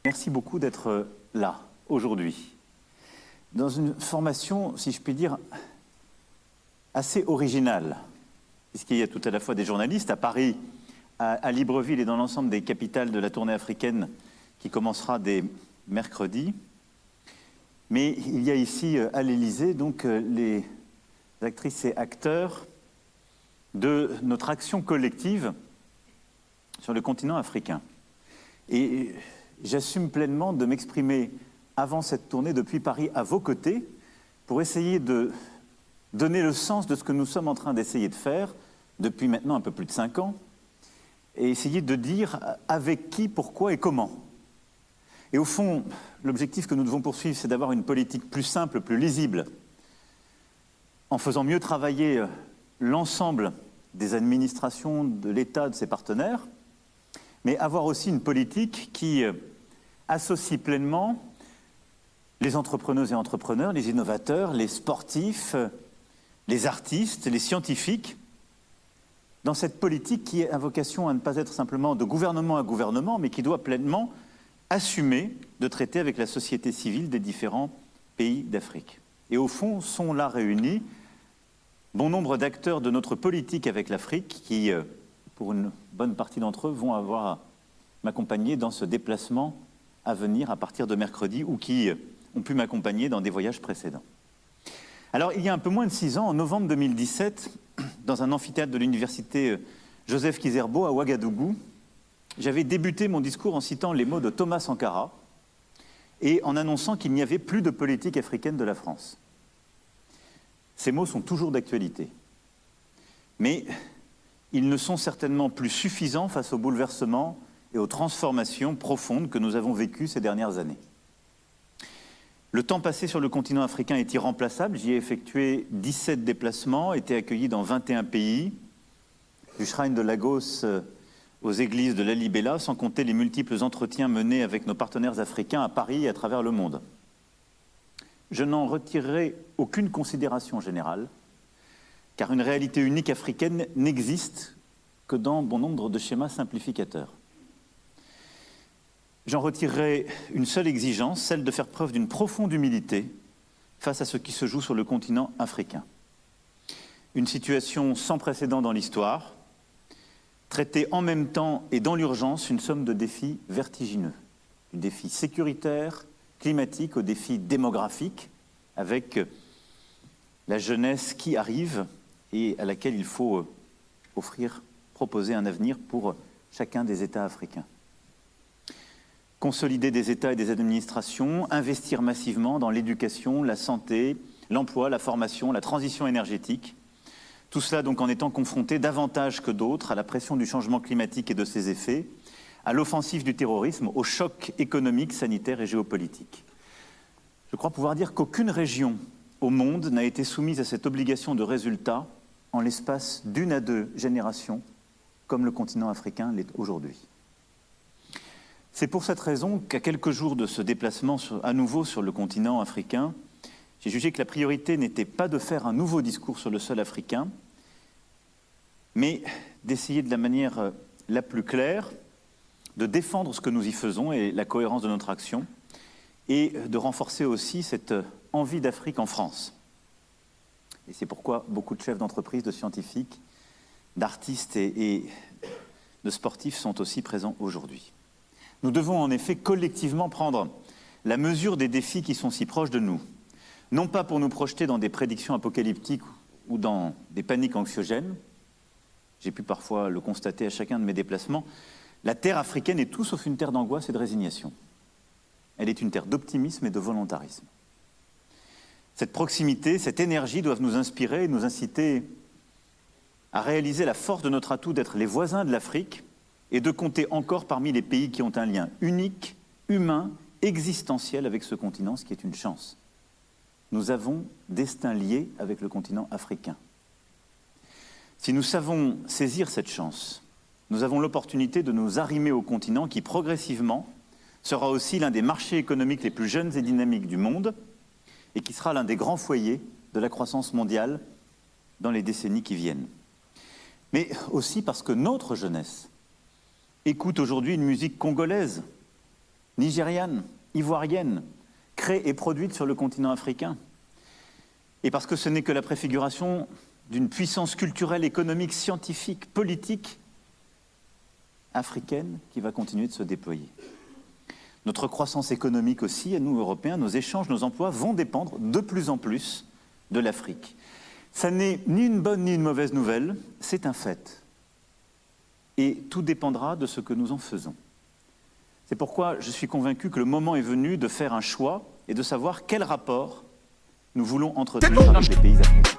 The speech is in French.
Merci beaucoup d'être là, aujourd'hui, dans une formation, si je puis dire, assez originale, puisqu'il y a tout à la fois des journalistes à Paris, à Libreville et dans l'ensemble des capitales de la tournée africaine qui commencera dès mercredi. Mais il y a ici à l'Élysée donc les actrices et acteurs de notre action collective sur le continent africain. Et j'assume pleinement de m'exprimer avant cette tournée depuis Paris à vos côtés pour essayer de donner le sens de ce que nous sommes en train d'essayer de faire depuis maintenant un peu plus de 5 ans et essayer de dire avec qui, pourquoi et comment. Et au fond, l'objectif que nous devons poursuivre, c'est d'avoir une politique plus simple, plus lisible, en faisant mieux travailler l'ensemble des administrations, de l'État, de ses partenaires, mais avoir aussi une politique qui associe pleinement les entrepreneuses et entrepreneurs, les innovateurs, les sportifs, les artistes, les scientifiques, dans cette politique qui a vocation à ne pas être simplement de gouvernement à gouvernement, mais qui doit pleinement assumer de traiter avec la société civile des différents pays d'Afrique. Et au fond, sont là réunis bon nombre d'acteurs de notre politique avec l'Afrique qui, pour une bonne partie d'entre eux, vont avoir à m'accompagner dans ce déplacement à venir à partir de mercredi ou qui ont pu m'accompagner dans des voyages précédents. Alors, il y a un peu moins de 6 ans, en novembre 2017, dans un amphithéâtre de l'université Joseph Kizerbo à Ouagadougou, j'avais débuté mon discours en citant les mots de Thomas Sankara et en annonçant qu'il n'y avait plus de politique africaine de la France. Ces mots sont toujours d'actualité. Mais ils ne sont certainement plus suffisants face aux bouleversements et aux transformations profondes que nous avons vécues ces dernières années. Le temps passé sur le continent africain est irremplaçable. J'y ai effectué 17 déplacements, été accueilli dans 21 pays, du Shrine de Lagos aux églises de Lalibela, sans compter les multiples entretiens menés avec nos partenaires africains à Paris et à travers le monde. Je n'en retirerai aucune considération générale, car une réalité unique africaine n'existe que dans bon nombre de schémas simplificateurs. J'en retirerai une seule exigence, celle de faire preuve d'une profonde humilité face à ce qui se joue sur le continent africain. Une situation sans précédent dans l'histoire, traiter en même temps et dans l'urgence une somme de défis vertigineux. Du défi sécuritaire, climatique, au défi démographique, avec la jeunesse qui arrive et à laquelle il faut proposer un avenir pour chacun des États africains. Consolider des États et des administrations, investir massivement dans l'éducation, la santé, l'emploi, la formation, la transition énergétique. Tout cela donc en étant confronté davantage que d'autres à la pression du changement climatique et de ses effets, à l'offensive du terrorisme, au choc économique, sanitaire et géopolitique. Je crois pouvoir dire qu'aucune région au monde n'a été soumise à cette obligation de résultat en l'espace d'1 à 2 générations, comme le continent africain l'est aujourd'hui. C'est pour cette raison qu'à quelques jours de ce déplacement à nouveau sur le continent africain, j'ai jugé que la priorité n'était pas de faire un nouveau discours sur le sol africain, mais d'essayer de la manière la plus claire de défendre ce que nous y faisons et la cohérence de notre action, et de renforcer aussi cette envie d'Afrique en France. Et c'est pourquoi beaucoup de chefs d'entreprise, de scientifiques, d'artistes et de sportifs sont aussi présents aujourd'hui. Nous devons en effet collectivement prendre la mesure des défis qui sont si proches de nous, non pas pour nous projeter dans des prédictions apocalyptiques ou dans des paniques anxiogènes. J'ai pu parfois le constater à chacun de mes déplacements. La terre africaine est tout sauf une terre d'angoisse et de résignation. Elle est une terre d'optimisme et de volontarisme. Cette proximité, cette énergie doivent nous inspirer et nous inciter à réaliser la force de notre atout d'être les voisins de l'Afrique et de compter encore parmi les pays qui ont un lien unique, humain, existentiel avec ce continent, ce qui est une chance. Nous avons destin lié avec le continent africain. Si nous savons saisir cette chance, nous avons l'opportunité de nous arrimer au continent qui, progressivement, sera aussi l'un des marchés économiques les plus jeunes et dynamiques du monde et qui sera l'un des grands foyers de la croissance mondiale dans les décennies qui viennent. Mais aussi parce que notre jeunesse écoute aujourd'hui une musique congolaise nigérianes, ivoiriennes, créées et produites sur le continent africain. Et parce que ce n'est que la préfiguration d'une puissance culturelle, économique, scientifique, politique africaine qui va continuer de se déployer. Notre croissance économique aussi, à nous Européens, nos échanges, nos emplois vont dépendre de plus en plus de l'Afrique. Ça n'est ni une bonne ni une mauvaise nouvelle, c'est un fait. Et tout dépendra de ce que nous en faisons. C'est pourquoi je suis convaincu que le moment est venu de faire un choix et de savoir quel rapport nous voulons entretenir avec les pays africains.